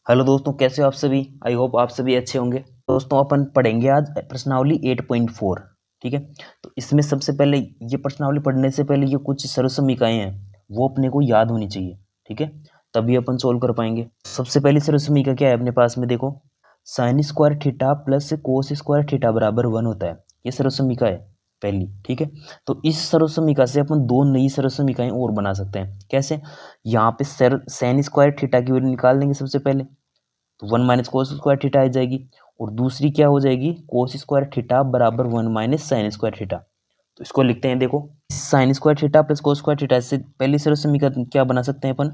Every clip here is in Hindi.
हेलो दोस्तों, कैसे हो आप सभी। आई होप आप सभी अच्छे होंगे। दोस्तों अपन पढ़ेंगे आज प्रश्नावली 8.4। ठीक है, तो इसमें सबसे पहले ये प्रश्नावली पढ़ने से पहले ये कुछ सर्वसमीकाएं हैं वो अपने को याद होनी चाहिए। ठीक है, तभी अपन सोल्व कर पाएंगे। सबसे पहली सर्वसमीका क्या है अपने पास में, देखो sign square theta plus cos square theta बराबर 1 होता है। ये सर्वसमीका है पहली। ठीक है, तो इस सर्वसमीका से अपन दो नई सर्वसमीकाएं और बना सकते हैं। कैसे? यहाँ पे साइन स्क्वायर थीटा की वैल्यू निकाल लेंगे सबसे पहले, तो 1 माइनस कोस स्क्वायर थीटा आ जाएगी। और दूसरी क्या हो जाएगी, कोस स्क्वायर थीटा बराबर 1 माइनस साइन स्क्वायर थीटा। तो इसको लिखते हैं, देखो sign square theta plus cos square theta से पहली सरल समीकरण क्या बना सकते हैं अपन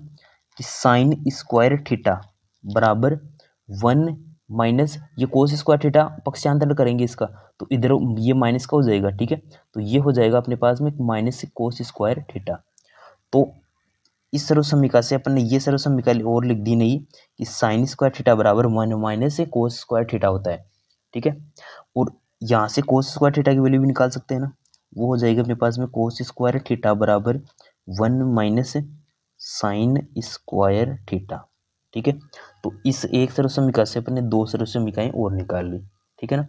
कि साइन स्क्वायर थीटा बराबर 1 माइनस ये कोस स्क्वायर थीटा पक्षांतर करेंगे इसका, तो इधर ये माइनस का हो जाएगा। ठीक है, तो ये हो जाएगा अपने पास में माइनस कोस स्क्वायर थीटा। तो इस सर्वसमीका से अपन ने ये सर्वसमीका और लिख दी नहीं कि साइन स्क्वायर थीटा बराबर 1 माइनस से कोस स्क्वायर थीटा होता है। ठीक है, और यहाँ से कोस स्क्वायर थीटा की वैल्यू भी निकाल सकते हैं ना, वो हो जाएगी अपने पास में कोस स्क्वायर थीटा बराबर 1 माइनस साइन स्क्वायर थीटा। ठीक है, तो इस एक सर्वसमीका से अपन ने दो सर्वसमीकाएं और निकाल ली। ठीक है ना,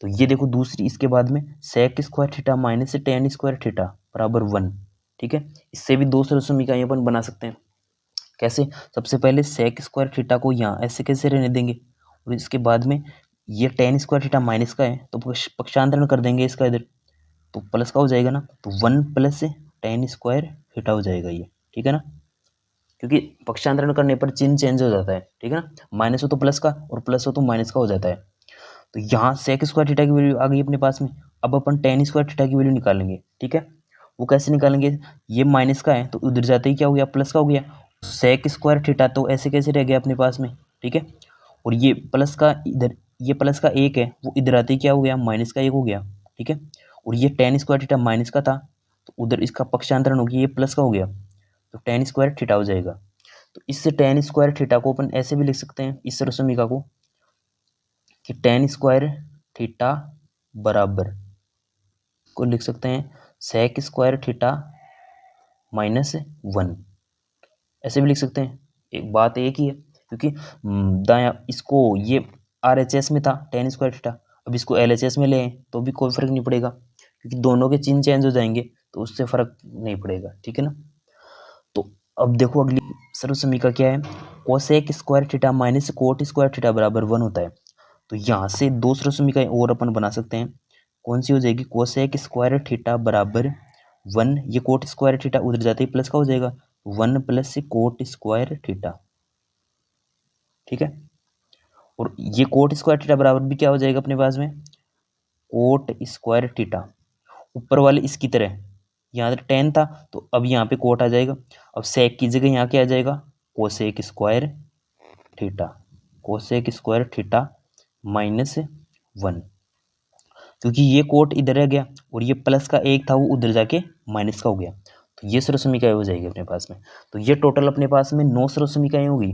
तो ये देखो दूसरी इसके बाद में sec square theta minus tan square theta बराबर 1। ठीक है, इससे भी दो सर्वसमीकाएं अपन बना सकते हैं। कैसे? सबसे पहले सेक स्क्वायर थीटा को यहाँ ऐसे कैसे रहने देंगे, और इसके बाद में ये टेन स्क्वायर थीटा माइनस का है तो पक्षांतरण कर देंगे इसका इधर, तो प्लस का हो जाएगा ना, तो 1 प्लस टेन स्क्वायर थीटा हो जाएगा ये। ठीक है ना, क्योंकि पक्षांतरण करने पर चिन्ह चेंज हो जाता है। ठीक है ना, माइनस हो तो प्लस का और प्लस हो तो माइनस का हो जाता है। तो यहाँ सेक स्क्वायर थीटा की वैल्यू आ गई अपने पास में। अब अपन टेन स्क्वायर थीटा की वैल्यू निकालेंगे। ठीक है, वो कैसे निकालेंगे, ये माइनस का है तो उधर जाते ही क्या हो गया, प्लस का हो गया। सेक स्क्वायर थीटा तो ऐसे कैसे रह गया अपने पास में। ठीक है, और ये प्लस का इधर, ये प्लस का एक है वो इधर आते ही क्या हो गया, माइनस का एक हो गया। ठीक है, और ये टेन स्क्वायर थीटा माइनस का था तो उधर इसका पक्षांतरण हो गया, ये प्लस का हो गया, तो टेन स्क्वायर थीटा हो जाएगा। तो इससे टेन स्क्वायर थीटा को अपन ऐसे भी लिख सकते हैं इस सर्वसमीका को कि टेन स्क्वायर थीटा बराबर को लिख सकते हैं सेक स्क्वायर थीटा माइनस 1, ऐसे भी लिख सकते हैं। एक बात एक ही है, क्योंकि दाया इसको ये RHS में था टेन स्क्वायर थीटा, अब इसको LHS में ले आए तो भी कोई फर्क नहीं पड़ेगा, क्योंकि दोनों के चिन्ह चेंज हो जाएंगे तो उससे फर्क नहीं पड़ेगा। ठीक है ना, तो अब देखो अगली सर्वसमीका क्या है, cosec square theta minus cot square theta बराबर 1 होता है। तो यहाँ से दो सर्वसमीकाएं और अपन बना सकते हैं। कौन सी हो जाएगी, कोसेक स्क्वायर थीटा बराबर 1, ये कोट स्क्वायर थीटा उधर जाते ही प्लस का हो जाएगा, 1 प्लस कोट स्क्वायर थीटा। ठीक है, और ये कोट स्क्वायर थीटा बराबर भी क्या हो जाएगा अपने पास में, कोट स्क्वायर थीटा ऊपर वाले इसकी तरह, यहाँ टेन था तो अब यहाँ पे कोट आ जाएगा। अब सेक की जगह यहाँ क्या आ जाएगा, cosec square theta, cosec square theta minus 1, क्योंकि ये कोट इधर रह गया और ये प्लस का एक था वो उधर जाके माइनस का हो गया, तो ये सर्वसमीकाएं हो जाएगी अपने पास में। तो ये टोटल अपने पास में 9 सर्वसमीकाएं होगी,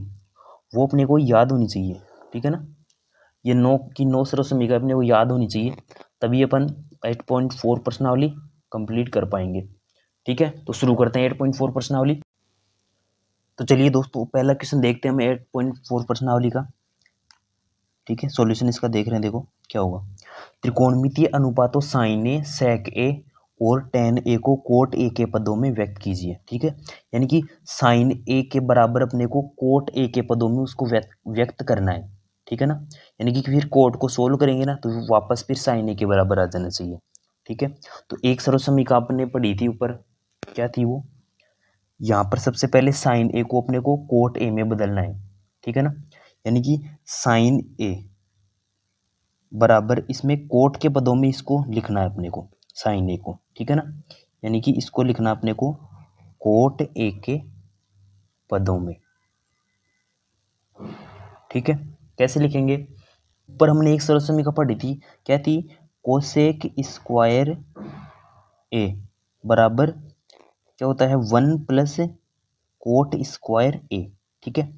वो अपने को याद होनी चाहिए। ठीक है ना, ये 9 की 9 सर्वसमीकाएं अपने को याद होनी चाहिए, तभी अपन 8.4 प्रश्नावली कंप्लीट कर पाएंगे। ठीक है, तो शुरू करते हैं 8.4 प्रश्नावली। तो चलिए दोस्तों पहला क्वेश्चन देखते हैं हम 8.4 प्रश्नावली का। ठीक है, सॉल्यूशन इसका देख रहे हैं, देखो क्या होगा। त्रिकोणमितीय अनुपातों साइन ए सेक ए और टेन ए को कोट ए के पदों में व्यक्त कीजिए। ठीक है, यानी कि साइन ए के बराबर अपने को कोट ए के पदों में उसको व्यक्त करना है। ठीक है ना, यानी कि फिर कोट को सोल्व करेंगे ना तो वापस फिर साइन ए के बराबर आ जाना चाहिए। ठीक है, तो एक सर्वसमीका आपने पढ़ी थी ऊपर, क्या थी वो, यहाँ पर सबसे पहले साइन ए को अपने को कोट ए में बदलना है। ठीक है ना, यानी कि साइन ए बराबर इसमें कोट के पदों में इसको लिखना है अपने को, साइन ए को। ठीक है ना, यानी कि इसको लिखना अपने को कोट ए के पदों में। ठीक है, कैसे लिखेंगे, पर हमने एक सर्वसमीका पढ़ी थी, क्या थी, कोसेक स्क्वायर ए बराबर क्या होता है, 1 प्लस कोट स्क्वायर ए। ठीक है,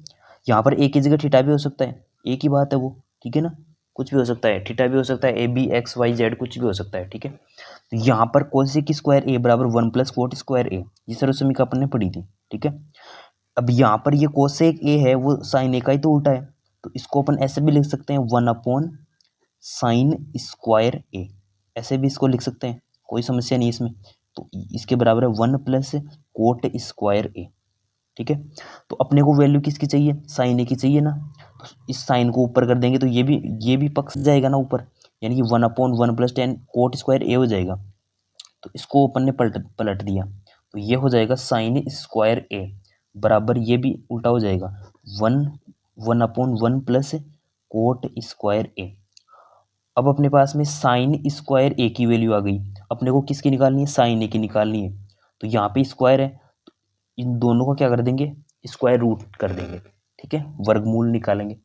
यहाँ पर ए की जगह थीटा भी हो सकता है, एक ही बात है वो। ठीक है ना, कुछ भी हो सकता है, थीटा भी हो सकता है, A B X Y Z कुछ भी हो सकता है। ठीक है, तो यहाँ पर कोसेक स्क्वायर ए बराबर 1 प्लस कोट स्क्वायर ए, ये सर्वसमीका अपन ने पढ़ी थी। ठीक है, अब यहाँ पर ये कोसेक ए है वो साइन ए का ही तो उल्टा है, तो इसको अपन ऐसे भी लिख सकते हैं 1/sin²a, ऐसे भी इसको लिख सकते हैं, कोई समस्या नहीं इसमें। तो इसके बराबर है 1 + cot²a, ठीक है। तो अपने को वैल्यू किसकी चाहिए, sin a की चाहिए ना, तो इस साइन को ऊपर कर देंगे तो ये भी पक्ष जाएगा ना ऊपर, यानी कि 1/1 + tan cot² a हो जाएगा। तो इसको अपन ने पलट दिया, तो ये हो जाएगा sin² a बराबर, ये भी उल्टा हो जाएगा 1/1 + cot² a। अब अपने पास में sin² a की वैल्यू आ गई, अपने को किसकी निकालनी है, sin a की निकालनी है। तो यहाँ पे स्क्वायर है, तो इन दोनों को क्या कर देंगे, स्क्वायर रूट कर देंगे, ठीक है, वर्गमूल निकालेंगे।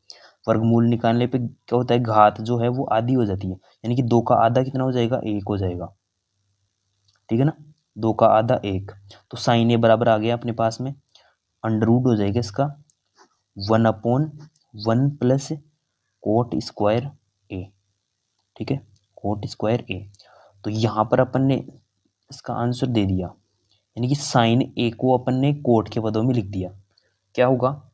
वर्गमूल निकालने पे क्या होता है, घात जो है वो आधी हो जाती है, यानी कि 2 का आधा कितना हो जाएगा, 1 हो जाएगा, ठीक है ना, 2 का आधा 1। तो sin a बराबर आ गया अपने पास में, अंडर रूट हो जाएगा इसका 1/1 + cot²a, ठीक है, cot²a। तो यहाँ पर अपन ने इसका आंसर दे दिया, यानी कि sin a को अपन ने कोट के पदों में लिख दिया। क्या होगा,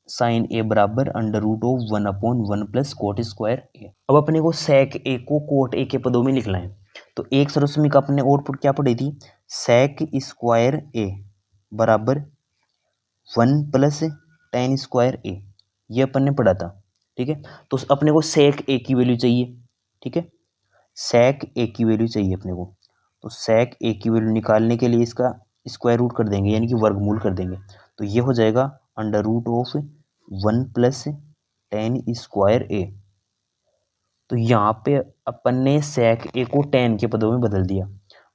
sin a बराबर √1/1 + cot²a। अब अपने को sec a को cot a के पदों में लिखना है। तो एक सरस्वती का अपने और क्या पढ़ी थी, sec² a बराबर 1 + tan²a, ये अपन ने पढ़ा था, ठीक है। तो अपने को sec a की वैल्यू चाहिए, ठीक है, sec a की वैल्यू चाहिए अपने को। तो sec a की वैल्यू निकालने के लिए इसका स्क्वायर रूट कर देंगे, यानी कि वर्गमूल कर देंगे। तो ये हो जाएगा √1 + tan²a। तो यहाँ पे अपन ने sec a को tan के पदों में बदल दिया।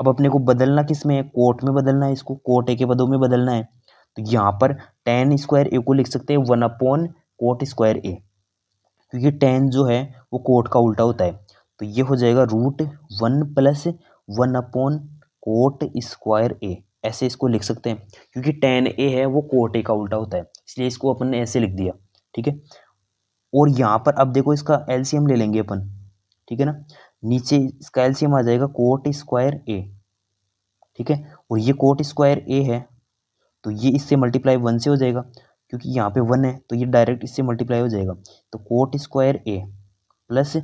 अब अपने को बदलना किस में है, कोट में बदलना है, इसको cot a के पदों में बदलना है। तो यहाँ पर tan²a को लिख सकते हैं 1/cot²a, क्योंकि tan जो है वो कोट का उल्टा होता है। तो ये हो जाएगा √1 + 1/cot²a, ऐसे इसको लिख सकते हैं, क्योंकि tan a है वो cot a का उल्टा होता है, इसलिए इसको अपन ने ऐसे लिख दिया, ठीक है। और यहाँ पर अब देखो इसका एलसीएम ले लेंगे अपन, ठीक है ना, नीचे इसका एलसीएम आ जाएगा cot²a, ठीक है। और ये cot²a है, तो ये इससे मल्टीप्लाई 1 से हो जाएगा, क्योंकि यहाँ पे 1 है तो ये डायरेक्ट इससे मल्टीप्लाई हो जाएगा। तो cot²a प्लस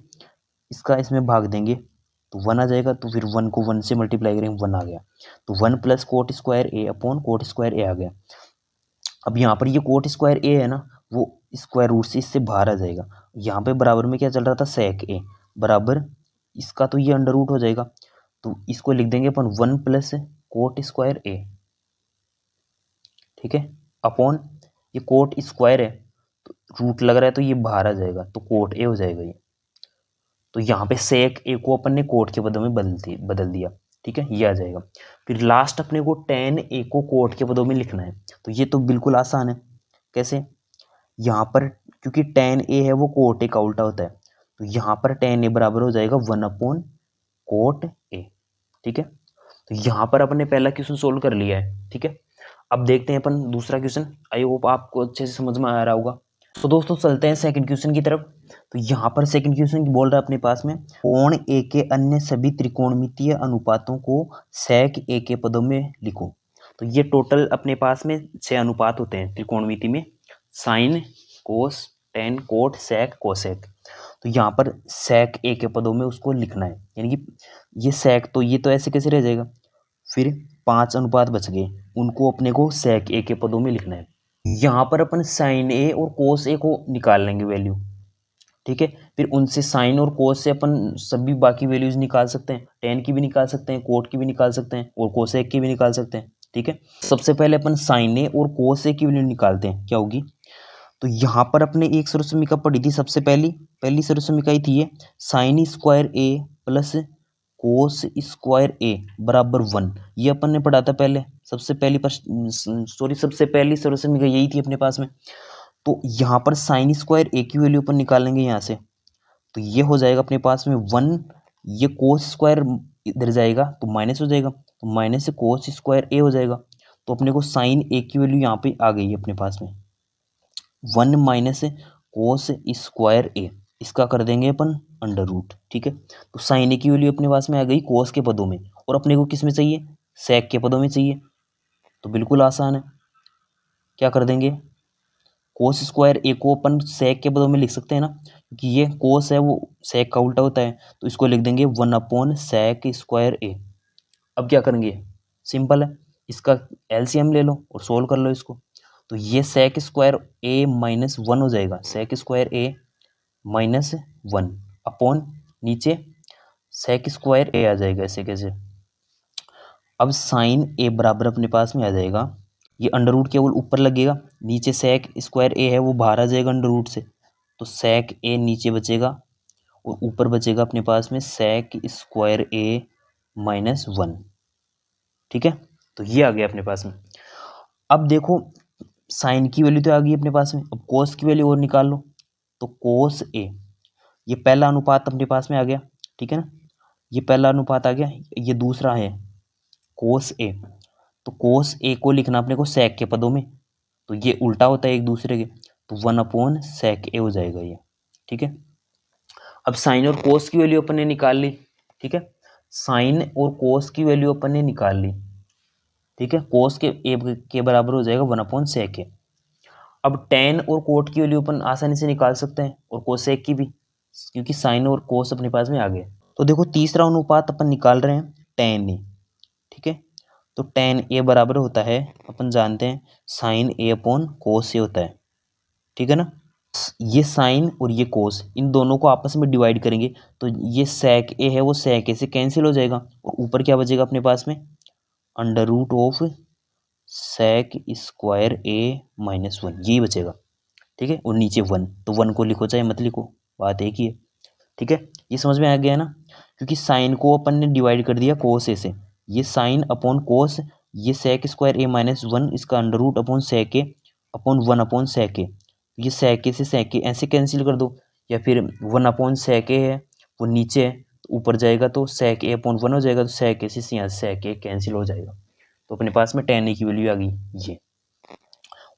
इसका इसमें भाग देंगे तो 1 आ जाएगा, तो फिर 1 को 1 से मल्टीप्लाई करेंगे, 1 आ गया। तो 1 + cot²a अपॉन cot²a आ गया। अब यहाँ पर ये cot²a है ना, वो स्क्वायर रूट से इससे बाहर आ जाएगा। यहाँ पे बराबर में क्या चल रहा था, sec a बराबर, इसका तो ये अंडर रूट हो जाएगा, तो इसको लिख देंगे अपन 1 + cot²a, ठीक है, अपॉन ये कोट स्क्वायर है तो रूट लग रहा है तो ये बाहर आ जाएगा, तो कोट ए हो जाएगा ये। तो यहाँ पे सेक ए को अपन ने कोट के पदों में बदल दिया, ठीक है, ये आ जाएगा। फिर लास्ट अपने को tan a को कोट के पदों में लिखना है, तो ये तो बिल्कुल आसान है। कैसे, यहाँ पर क्योंकि tan a है वो कोट a का उल्टा होता है, तो यहाँ पर tan a बराबर हो जाएगा 1/cot a, ठीक है। तो यहाँ पर अपन ने पहला क्वेश्चन सोल्व कर लिया है, ठीक है। अब देखते हैं अपन दूसरा क्वेश्चन, आई होप आपको अच्छे से समझ में आ रहा होगा। तो दोस्तों चलते हैं सेकंड क्वेश्चन की तरफ। तो यहाँ पर सेकंड क्वेश्चन बोल रहा है अपने पास में, कोण ए के अन्य सभी त्रिकोणमितीय अनुपातों को sec a के पदों में लिखो। तो ये टोटल अपने पास में 6 अनुपात होते हैं त्रिकोणमिति में, साइन, कोस, टेन, कोट, सेक, कोसेक। तो यहाँ पर sec a के पदों में उसको लिखना है, यानी कि ये sec, तो ये तो ऐसे कैसे रह जाएगा, फिर 5 अनुपात बच गए, उनको अपने को sec a के पदों में लिखना है। यहाँ पर अपन sin a और cos a को निकाल लेंगे वैल्यू, ठीक है। फिर उनसे sin और cos से अपन सभी बाकी वैल्यूज निकाल सकते हैं, tan की भी निकाल सकते हैं, कोट की भी निकाल सकते हैं और cosec की भी निकाल सकते हैं, ठीक है। सबसे पहले अपन sin a और cos a की वैल्यू निकालते हैं, क्या होगी। तो यहाँ पर अपने एक सरसमीका पढ़ी थी, सबसे पहली सरसमीका ही थी ये, sin² a plus cos² a बराबर 1, ये अपन ने पढ़ा था पहले, सबसे पहली सरसमीका यही थी अपने पास में। तो यहाँ पर sin² a की वैल्यू अपन निकालेंगे यहाँ से, तो ये हो जाएगा अपने पास में 1, ये cos² इधर जाएगा तो माइनस हो जाएगा, तो माइनस से cos² a हो जाएगा। तो अपने को sin a की वैल्यू यहाँ पे आ गई है अपने पास में 1 - cos² a, इसका कर देंगे अपन अंडर रूट, ठीक है। तो sin a की वैल्यू अपने पास में आ गई cos के पदों में, और अपने को किस में चाहिए, sec के पदों में चाहिए। तो बिल्कुल आसान है, क्या कर देंगे, कोस स्क्वायर ए को अपन सेक के पदों में लिख सकते हैं ना, क्योंकि ये कोस है वो सेक का उल्टा होता है, तो इसको लिख देंगे 1/sec स्क्वायर ए। अब क्या करेंगे, सिंपल है, इसका एलसीएम ले लो और सोल्व कर लो इसको। तो ये सेक स्क्वायर ए -1 हो जाएगा, सेक स्क्वायर ए -1 अपॉन नीचे सेक स्क्वायर ए आ जाएगा, ऐसे कैसे। अब साइन ए बराबर अपने पास में आ जाएगा, ये अंडर रूट केवल ऊपर लगेगा, नीचे सेक स्क्वायर ए है वो बाहर आ जाएगा अंडर रूट से, तो सेक ए नीचे बचेगा और ऊपर बचेगा अपने पास में सेक स्क्वायर ए -1। ठीक है, तो ये आ गया अपने पास में। अब देखो साइन की वैल्यू तो आ गई अपने पास में, अब कोस की वैल्यू और निकाल लो। तो कोस ए, ये पहला अनुपात अपने पास में आ गया, ठीक है ना, ये पहला अनुपात आ गया, ये दूसरा है कोस ए। तो कोस ए को लिखना अपने को सेक के पदों में, तो ये उल्टा होता है एक दूसरे के, तो 1/sec ए हो जाएगा ये। ठीक है, अब साइन और कोस की वैल्यू अपन ने निकाल ली। ठीक है, साइन और कोस की वैल्यू अपन ने निकाल ली। ठीक है, कोस के ए के बराबर हो जाएगा 1/sec ए। अब टेन और कोट की वैल्यू अपन आसानी से निकाल सकते हैं और कोसेक की भी, क्योंकि साइन और कोस अपने पास में आ गए। तो देखो तीसरा अनुपात अपन निकाल रहे हैं टेन ए। ठीक है, तो टेन ए बराबर होता है, अपन जानते हैं साइन ए अपॉन कोस ए होता है। ठीक है ना, ये साइन और ये कोस इन दोनों को आपस में डिवाइड करेंगे, तो ये सेक ए है वो सेक ए से कैंसिल हो जाएगा, और ऊपर क्या बचेगा अपने पास में, under root of sec square a -1, यही बचेगा। ठीक है, और नीचे 1, तो 1 को लिखो चाहे मत लिखो, बात एक ही है। ठीक है, ये समझ में आ गया ना, क्योंकि साइन को अपन ने डिवाइड कर दिया कोस ए से, ये साइन अपॉन कोस, ये सेक स्क्वायर ए -1, इसका under root upon sec a upon 1/sec ए, ये सेक ए से सेक ए ऐसे कैंसिल कर दो, या फिर 1/sec ए है वो नीचे है तो ऊपर जाएगा, तो सेक ए अपॉन 1 हो जाएगा, तो सेक ए से यहाँ सेक ए कैंसिल हो जाएगा, तो अपने पास में टेन ए की वैल्यू आ गई ये।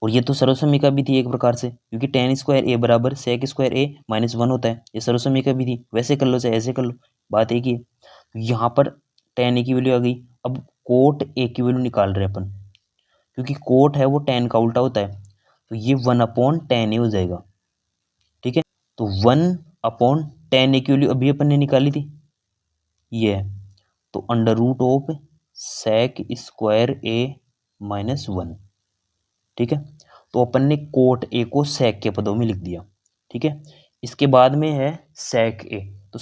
और ये तो सर्वसमीका भी थी एक प्रकार से, क्योंकि टेन स्क्वायर ए बराबर सेक स्क्वायर ए -1 होता है, ये सर्वसमीका भी थी, वैसे कर लो चाहे ऐसे कर लो, बात एक ही है। तो यहाँ पर टेन ए की वैल्यू आ गई। अब कोट ए की वैल्यू निकाल रहे हैं अपन, क्योंकि कोट है वो टेन का उल्टा होता है, तो ये 1/10 ए हो जाएगा। ठीक है, तो 1/10 ए की वैल्यू अभी अपन ने निकाली थी, ये है, तो under root of sec square a -1। ठीक है, तो अपन ने कोट ए को सेक के पदों में लिख दिया। ठीक है, इसके बाद में है सेक ए, तो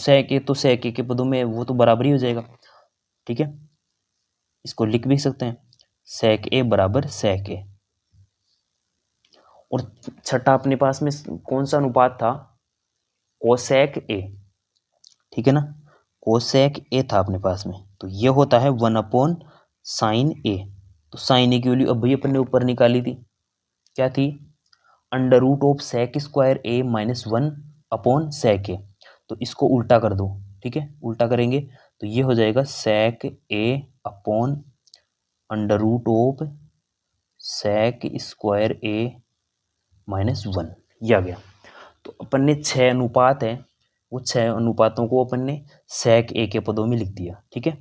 सेक ए के पदों में वो तो बराबर ही हो जाएगा। ठीक है, इसको लिख भी सकते हैं सेक ए बराबर सेक ए। और छठा अपने पास में कौन सा अनुपात था, कोसेक ए। ठीक है ना, कोसेक ए था अपने पास में, तो ये होता है 1/sin ए। तो साइन ए की वैल्यू अभी अपन ने ऊपर निकाली थी, क्या थी, under root of sec square A -1/sec A. तो इसको उल्टा कर दो। ठीक है, उल्टा करेंगे तो ये हो जाएगा sec a upon under root of sec square a -1, ये आ गया। तो अपन ने 6 अनुपात है, वो 6 अनुपातों को अपन ने सेक ए के पदों में लिख दिया। ठीक है,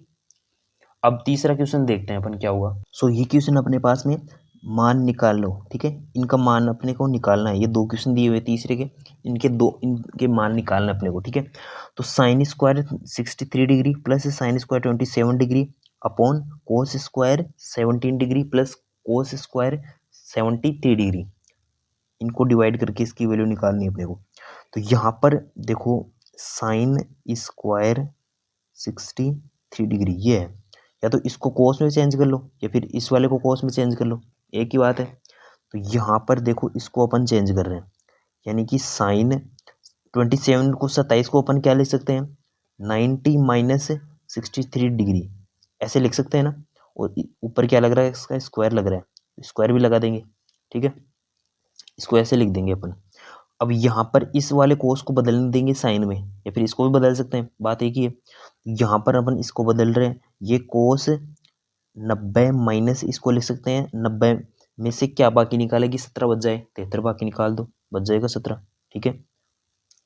अब तीसरा क्वेश्चन देखते हैं अपन क्या हुआ। सो ये क्वेश्चन अपने पास में मान निकाल लो। ठीक है, इनका मान अपने को निकालना है, ये 2 क्वेश्चन दिए हुए तीसरे के, इनके मान निकालना है अपने को। ठीक है, तो sine square 63 degree plus sine square 27 degree upon cos square 17 degree plus cos square 73 degree, इनको डिवाइड करके इसकी वैल्यू निकालनी है अपने को। तो यहाँ पर देखो साइन स्क्वायर 63 डिग्री ये है, या तो इसको कोस में चेंज कर लो या फिर इस वाले को कोस में चेंज कर लो, एक ही बात है। तो यहाँ पर देखो इसको अपन चेंज कर रहे हैं, यानी कि साइन 27 को 27 को अपन क्या लिख सकते हैं, 90 माइनस 63 डिग्री, ऐसे लिख सकते हैं ना। और ऊपर क्या लग रहा है, इसका स्क्वायर लग रहा है, स्क्वायर भी लगा देंगे। ठीक है, इसको ऐसे लिख देंगे अपन। अब यहाँ पर इस वाले कोस को बदलने देंगे साइन में, या फिर इसको भी बदल सकते हैं, बात एक ही है। यहाँ पर अपन इसको बदल रहे हैं, ये कोस 90 माइनस इसको लिख सकते हैं 90 में से क्या बाकी निकालेगी, 17 बच जाए, 73 बाकी निकाल दो, बच जाएगा 17। ठीक है,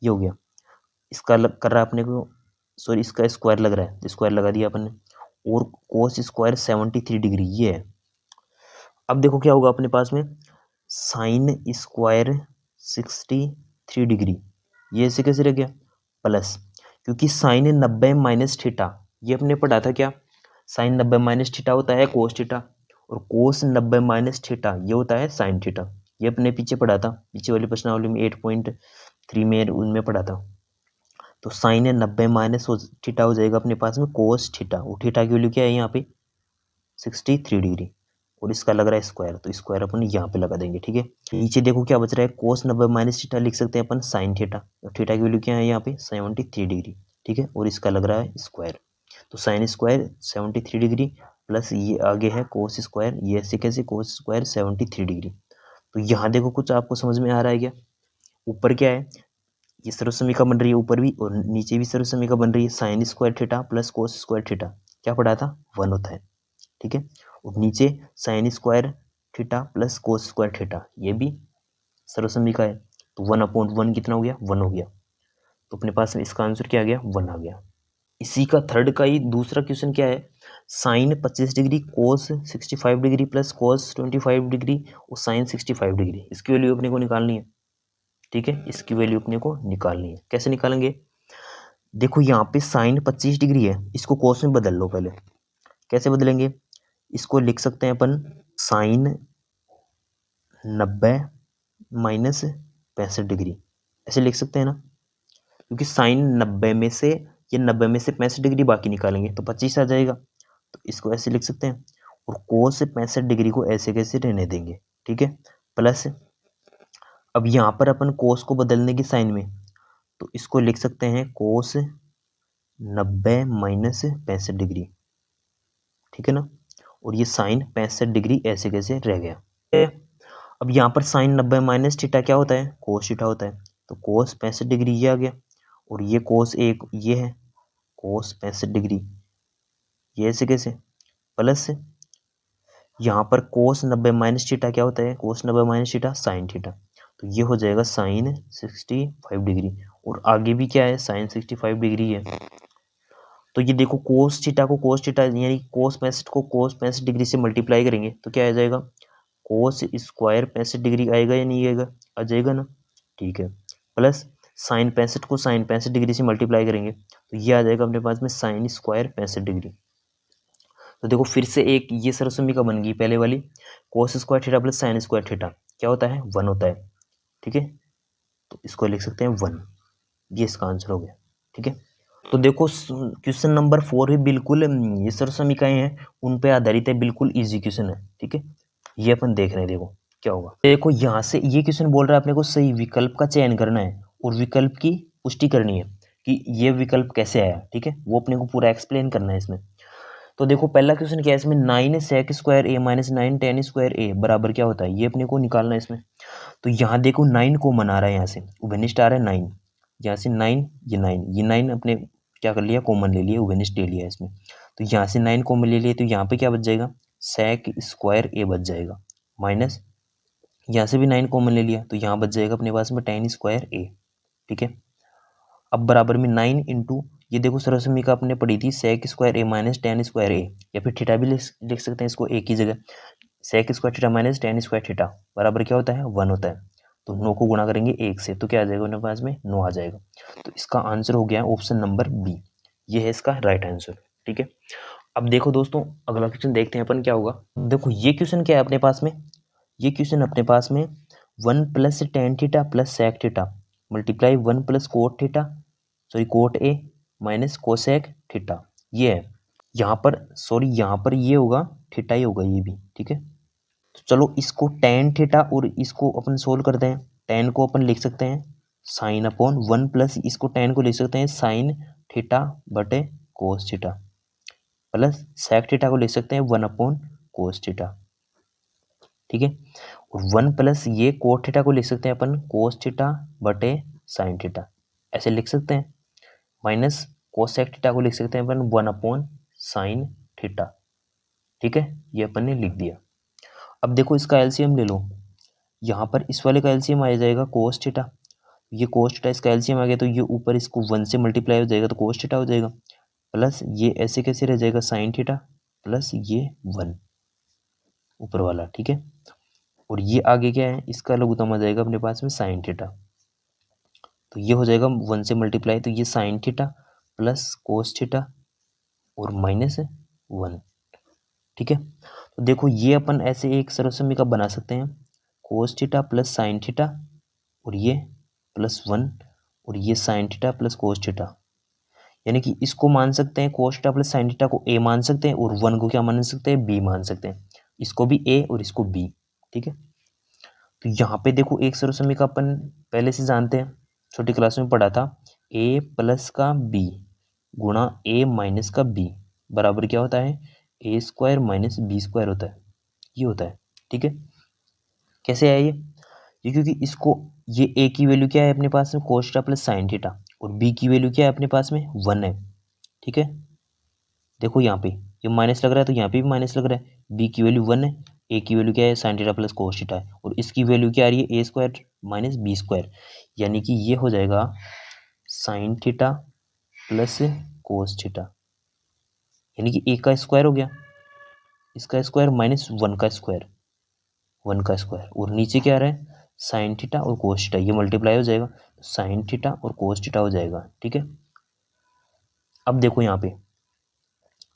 ये हो गया। इसका कर रहा है अपने को, सॉरी इसका स्क्वायर लग रहा है, स्क्वायर लगा दिया अपन ने, और कोस स्क्वायर 73 डिग्री ये है। अब देखो क्या होगा अपने पास में, साइन स्क्वायर 63 डिग्री, ये ऐसे कैसे रह गया, प्लस, क्योंकि साइन 90 माइनस थीटा, ये अपने पढ़ा था क्या, साइन 90 माइनस थीटा होता है कोस थीटा, और कोस 90 माइनस थीटा ये होता है साइन थीटा। ये अपने पीछे पढ़ा था, पीछे वाली प्रश्नावली में 8.3 में उनमें पढ़ा था। तो साइन 90 माइनस थीटा हो जाएगा अपने पास में कोस थीटा, और थीटा की वैल्यू क्या है यहाँ पे 63 डिग्री, और इसका लग रहा है स्क्वायर, तो स्क्वायर अपन यहाँ पे लगा देंगे। ठीक है, नीचे देखो क्या बच रहा है, कोस 90 माइनस थीटा लिख सकते हैं अपन साइन थीटा, और थीटा की वैल्यू क्या है यहाँ पे 73 डिग्री। ठीक है, और इसका लग रहा है स्क्वायर, तो साइन स्क्वायर 73 डिग्री प्लस ये आगे है कोस स्क्वायर, ये ऐसे कैसे कोस स्क्वायर 73 डिग्री। तो यहाँ देखो कुछ आपको समझ में आ रहा है क्या, ऊपर क्या है, ये सर्वसमीका बन रही है ऊपर भी और नीचे भी सर्वसमीका बन रही है, sign square theta plus cos square theta क्या पढ़ा था 1 होता है। ठीक है, और नीचे sign square theta plus cos square theta ये भी सर्वसमीका है, तो 1/1 कितना हो गया 1 हो गया, तो अपने पास में इसका आंसर क्या आ गया 1 आ गया। इसी का थर्ड का ही दूसरा क्वेश्चन क्या है, sin 25 degree cos 65 degree plus cos 25 degree और साइन 65 डिग्री, इसकी वैल्यू अपने को निकालनी है। ठीक है, इसकी वैल्यू अपने को निकालनी है, कैसे निकालेंगे, देखो यहाँ पे साइन 25 डिग्री है, इसको कोस में बदल लो पहले, कैसे बदलेंगे, इसको लिख सकते हैं अपन साइन 90 माइनस 65 डिग्री, ऐसे लिख सकते हैं ना, क्योंकि साइन 90 में से ये 90 में से 65 डिग्री बाकी निकालेंगे तो 25 आ जाएगा, तो इसको ऐसे लिख सकते हैं, और कोस 65 डिग्री को ऐसे कैसे रहने देंगे। ठीक है, प्लस अब यहाँ पर अपन कोस को बदलने की साइन में, तो इसको लिख सकते हैं कोस 90 माइनस 65 डिग्री। ठीक है ना, और ये साइन 65 डिग्री ऐसे कैसे रह गया। अब यहाँ पर साइन 90 माइनस थीटा क्या होता है कोस थीटा होता है, तो कोस 65 डिग्री ये आ गया, और ये कोस एक ये है कोस 65 डिग्री, ये ऐसे कैसे, प्लस यहाँ पर कोस 90 माइनस थीटा क्या होता है कोस 90 माइनस थीटा साइन थीटा, तो ये हो जाएगा साइन 65 डिग्री, और आगे भी क्या है साइन 65 डिग्री है, तो ये देखो कोस थीटा को कोस थीटा यानी कोस 65 को कोस 65 डिग्री से मल्टीप्लाई करेंगे तो क्या आ जाएगा कोस स्क्वायर 65 डिग्री आएगा या नहीं आएगा, आ जाएगा ना। ठीक है, प्लस साइन 65 को साइन 65 डिग्री से मल्टीप्लाई करेंगे तो ये आ जाएगा अपने पास में साइन स्क्वायर 65 डिग्री। तो देखो फिर से एक ये सरसमीका बन गई पहले वाली, कोस square theta plus sign square theta क्या होता है 1 होता है। ठीक है, तो इसको लिख सकते हैं 1, ये इसका आंसर हो गया। ठीक है, तो देखो क्वेश्चन नंबर 4 भी बिल्कुल ये सरसमीकाएं हैं उन पे आधारित है, बिल्कुल इजी क्वेश्चन है। ठीक है, ये अपन देख रहे हैं, देखो क्या होगा, देखो यहाँ से ये क्वेश्चन बोल रहा है अपने को सही विकल्प का चयन करना है और विकल्प की पुष्टि करनी है कि ये विकल्प कैसे आया। ठीक है, वो अपने को पूरा एक्सप्लेन करना है इसमें। तो देखो पहला क्वेश्चन क्या है इसमें, 9 सेक स्क्वायर ए माइनस 9 टेन स्क्वायर ए बराबर क्या होता है, ये अपने को निकालना है इसमें। तो यहाँ देखो 9 कॉमन आ रहा है, यहाँ से उभयनिष्ठ आ रहा है 9, यहाँ से 9 ये 9 अपने क्या कर लिया कॉमन ले लिया, उभयनिष्ठ ले लिया इसमें। तो यहाँ से 9 कॉमन ले लिया तो यहाँ पे क्या बच जाएगा सेक स्क्वायर ए बच जाएगा, माइनस यहाँ से भी 9 कॉमन ले लिया तो यहाँ बच जाएगा अपने पास में टेन स्क्वायर ए। ठीक है, अब बराबर में 9 इंटू ये देखो सरसमीका आपने पढ़ी थी सेक स्क्वायर ए माइनस टेन स्क्वायर ए, या फिर थीटा भी लिख सकते हैं इसको एक ही जगह, sec square theta minus tan square theta बराबर क्या होता है 1 होता है। तो 9 को गुणा करेंगे 1 से तो क्या आ जाएगा अपने पास में 9 आ जाएगा। तो इसका आंसर हो गया ऑप्शन नंबर बी, ये है इसका राइट आंसर। ठीक है, अब देखो दोस्तों अगला क्वेश्चन देखते हैं अपन क्या होगा। देखो ये क्वेश्चन क्या है अपने पास में, ये क्वेश्चन अपने पास में 1 plus tan theta plus sec theta multiply 1 plus cot theta sorry cot A minus cosec theta, ये है यहाँ पर, सॉरी यहाँ पर ये होगा थीटा ही होगा ये भी। ठीक है, तो चलो इसको टेन थीटा और इसको अपन सोल्व करते हैं। टेन को अपन लिख सकते हैं साइन अपॉन 1 प्लस इसको टेन को लिख सकते हैं साइन थीटा बटे cos theta plus sec theta को लिख सकते हैं 1 अपॉन कोस थीटा। ठीक है, और 1 प्लस ये कोट थीटा को लिख सकते हैं अपन कोस थीटा बटे साइन थीटा, ऐसे लिख सकते हैं, माइनस कोसेक थीटा को लिख सकते हैं अपन 1 अपॉन साइन थीटा। ठीक है, ये अपन ने लिख दिया। अब देखो इसका एलसीएम ले लो, यहाँ पर इस वाले का एलसीएम आ जाएगा कोस थीटा, ये कोस थीटा इसका एलसीएम आ गया तो ये ऊपर इसको 1 से मल्टीप्लाई हो जाएगा तो कोस थीटा हो जाएगा, प्लस ये ऐसे कैसे रह जाएगा साइन थीटा प्लस ये 1 ऊपर वाला। ठीक है, और ये आगे क्या है, इसका लघुत्तम आ जाएगा अपने पास में साइन थीटा। तो ये हो जाएगा 1 से मल्टीप्लाई, तो ये sine theta plus cos theta और माइनस 1। ठीक है, तो देखो ये अपन ऐसे एक सर्वसमीका बना सकते हैं, कोस थीटा प्लस साइन थीटा और ये प्लस 1 और ये sine theta plus cos theta. यानी कि इसको मान सकते हैं कोस थीटा प्लस साइन थीटा को ए मान सकते हैं और 1 को क्या मान सकते हैं, बी मान सकते हैं। इसको भी ए और इसको बी। ठीक है, तो यहाँ पे देखो एक सर्वसमीका अपन पहले से जानते हैं, छोटी क्लास में पढ़ा था, ए प्लस का बी गुणा ए माइनस का बी बराबर क्या होता है, a square minus B square होता है, ये होता है। ठीक है, कैसे है ये क्योंकि इसको, ये ए की वैल्यू क्या है अपने पास में, कोस थीटा प्लस साइन थीटा, और बी की वैल्यू क्या है अपने पास में, 1 है। ठीक है, देखो यहाँ पे ये माइनस लग रहा है तो यहाँ पे भी माइनस लग रहा है, बी की वैल्यू 1 है, ए की वैल्यू क्या है, sine theta plus cos theta है, और इसकी वैल्यू क्या आ रही है, a square minus B square. यानी कि ये हो जाएगा sine theta plus cos theta, यानी कि ए का स्क्वायर हो गया, इसका स्क्वायर माइनस 1 का स्क्वायर, 1 का स्क्वायर, और नीचे क्या आ रहा है, साइन थीटा और कोस थीटा, ये मल्टीप्लाई हो जाएगा, साइन थीटा और कोस थीटा हो जाएगा। ठीक है, अब देखो यहाँ पे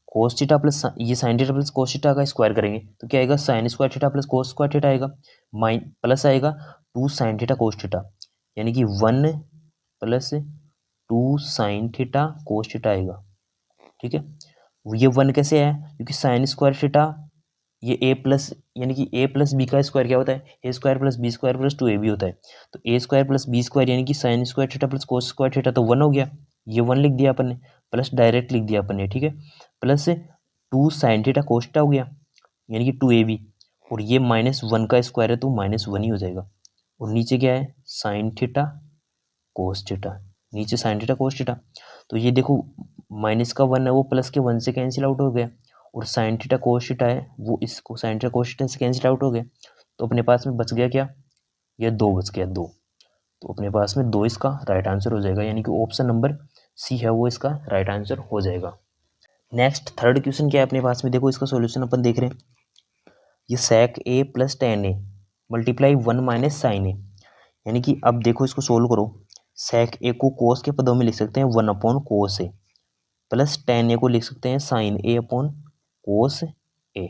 कोस थीटा प्लस ये sine theta plus cos theta का स्क्वायर करेंगे तो क्या आएगा, sign square theta plus cos square theta आएगा, माइन प्लस आएगा 2 साइन थीटा कोस थीटा, यानी कि 1 plus 2 sine theta cos theta आएगा। ठीक है, ये 1 कैसे आया, क्योंकि साइन स्क्वायर थीटा ये ए प्लस, यानी कि ए प्लस बी का स्क्वायर क्या होता है, a square plus b square plus 2 a b होता है। तो a square plus b square यानी कि sine square theta plus cos square theta तो 1 हो गया, ये 1 लिख दिया अपन ने, प्लस डायरेक्ट लिख दिया अपन ने। ठीक है, plus 2 sine theta cos theta हो गया, यानी कि 2 ए बी, और ये माइनस 1 का स्क्वायर है तो माइनस 1 ही हो जाएगा, और नीचे क्या है, साइन थीटा कोस थीटा, नीचे साइन थीटा कोस थीटा। तो ये देखो माइनस का 1 है वो प्लस के 1 से कैंसिल आउट हो गया, और साइन थीटा कोस थीटा है वो इसको साइन थीटा कोस थीटा से कैंसिल आउट हो गया, तो अपने पास में बच गया क्या, ये 2 बच गया, 2। तो अपने पास में 2 इसका राइट आंसर हो जाएगा, यानी कि ऑप्शन नंबर सी है वो इसका राइट आंसर हो जाएगा। नेक्स्ट थर्ड क्वेश्चन क्या है अपने पास में, देखो इसका सॉल्यूशन अपन देख रहे हैं, ये sec a plus tan a multiply 1 minus sine a, यानी कि अब देखो इसको सोल्व करो, sec a को कोस के पदों में लिख सकते हैं 1 अपॉन कोस ए, प्लस टेन ए को लिख सकते हैं साइन ए अपॉन कोस ए।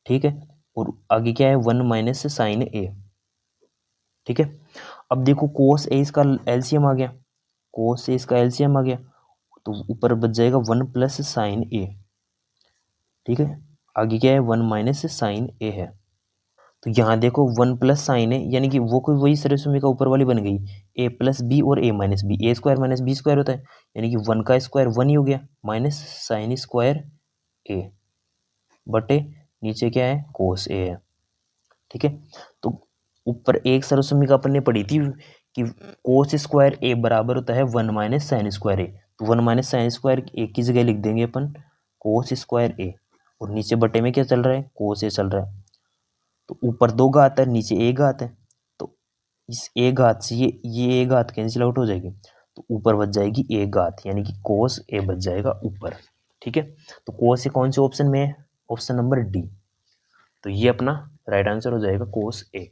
ठीक है, और आगे क्या है, 1 माइनस साइन ए। ठीक है, अब देखो कोस ए इसका एलसीएम आ गया, कोस ए इसका एलसीएम आ गया, तो ऊपर बच जाएगा 1 प्लस साइन ए। ठीक है, आगे क्या है, 1 माइनस साइन ए है, तो यहाँ देखो 1 प्लस साइन है, यानी कि वो कोई वही सर्वसमीका ऊपर वाली बन गई, ए प्लस बी और ए माइनस बी, ए स्क्वायर माइनस बी स्क्वायर होता है, यानी कि 1 का स्क्वायर 1 ही हो गया, माइनस साइन स्क्वायर ए बटे नीचे क्या है, कोस ए है। ठीक है, तो ऊपर एक सर्वसमीका अपन ने पढ़ी थी कि कोस स्क्वायर ए बराबर होता है 1 माइनस साइन स्क्वायर ए, तो 1 माइनस साइन स्क्वायर ए की जगह लिख देंगे अपन कोस स्क्वायर ए, और नीचे बटे में क्या चल रहा है, कोस ए चल रहा है, तो ऊपर 2 घात है नीचे ए घात है, तो इस ए घात से ये ए घात कैंसिल आउट हो जाएगी, तो ऊपर बच जाएगी ए घात, यानी कि कोस ए बच जाएगा ऊपर। ठीक है, तो कोस ए कौन से ऑप्शन में है, ऑप्शन नंबर डी, तो ये अपना राइट आंसर हो जाएगा कोस ए।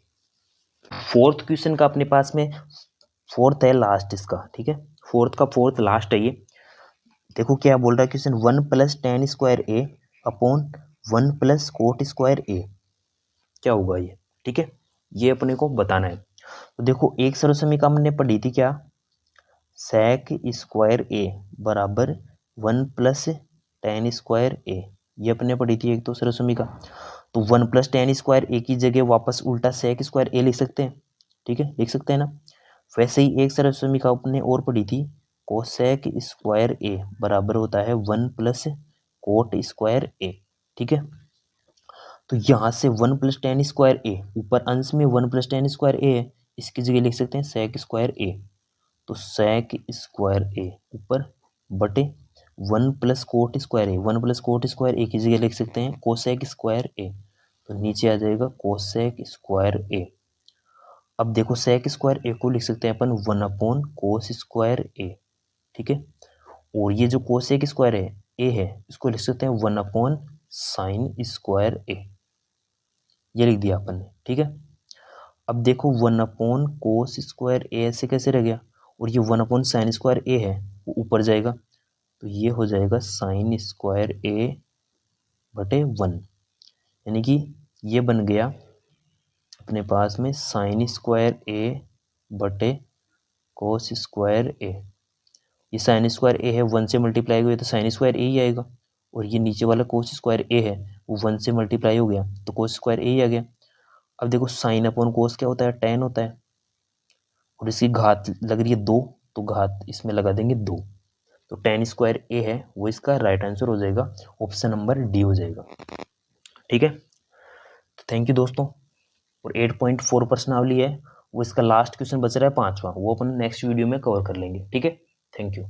फोर्थ क्वेश्चन का अपने पास में, फोर्थ है लास्ट इसका। ठीक है, फोर्थ का फोर्थ लास्ट है ये, देखो क्या बोल रहा है क्वेश्चन, 1 प्लस टेन स्क्वायर ए अपॉन 1 प्लस कोट स्क्वायर ए, क्या होगा ये। ठीक है, ये अपने को बताना है, तो देखो एक सर्वसमीका हमने पढ़ी थी क्या, sec स्क्वायर ए बराबर 1 प्लस टेन स्क्वायर ए, ये अपने पढ़ी थी एक तो सर्वसमीका, तो 1 प्लस टेन स्क्वायर ए की जगह वापस उल्टा sec स्क्वायर ए लिख सकते हैं। ठीक है, लिख सकते हैं ना, वैसे ही एक सर्वसमीका अपने और पढ़ी थी, कोसेक स्क्वायर ए बराबर होता है 1 प्लस कोट स्क्वायर ए। ठीक है, तो यहाँ से 1 प्लस टेन स्क्वायर ए, ऊपर अंश में 1 प्लस टेन स्क्वायर ए है, इसकी जगह लिख सकते हैं सेक स्क्वायर ए, तो सेक स्क्वायर ए ऊपर बटे 1 plus coat square a, 1 plus coat square ए की जगह लिख सकते हैं कोसेक स्क्वायर ए, तो नीचे आ जाएगा कोसेक स्क्वायर ए। अब देखो सेक स्क्वायर ए को लिख सकते हैं अपन 1 अपॉन कोस स्क्वायर ए। ठीक है, और ये जो कोसेक स्क्वायर है ए है, इसको लिख सकते हैं 1 अपॉन साइन स्क्वायर ए। ये लिख दिया अपन ने, ठीक है। अब देखो 1/cos² ए ऐसे कैसे रह गया, और ये 1/sin² ए है वो ऊपर जाएगा, तो ये हो जाएगा sin²a/1, यानी कि ये बन गया अपने पास में sin²a/cos²a। ये sin² है 1 से मल्टीप्लाई हुआ तो sin² ही आएगा, और ये नीचे वाला cos² है वो 1 से मल्टीप्लाई हो गया तो cos² ही आ गया। अब देखो sin/cos क्या होता है, tan होता है, और इसकी घात लग रही है 2, तो घात इसमें लगा देंगे 2, तो tan² है वो इसका राइट आंसर हो जाएगा, ऑप्शन नंबर डी हो जाएगा, ठीक है। तो थैंक यू दोस्तों। और 8.4 प्रश्नावली है वो इसका लास्ट क्वेश्चन बच रहा है 5वां, वो अपन नेक्स्ट वीडियो में कवर कर लेंगे, ठीक है। Thank you.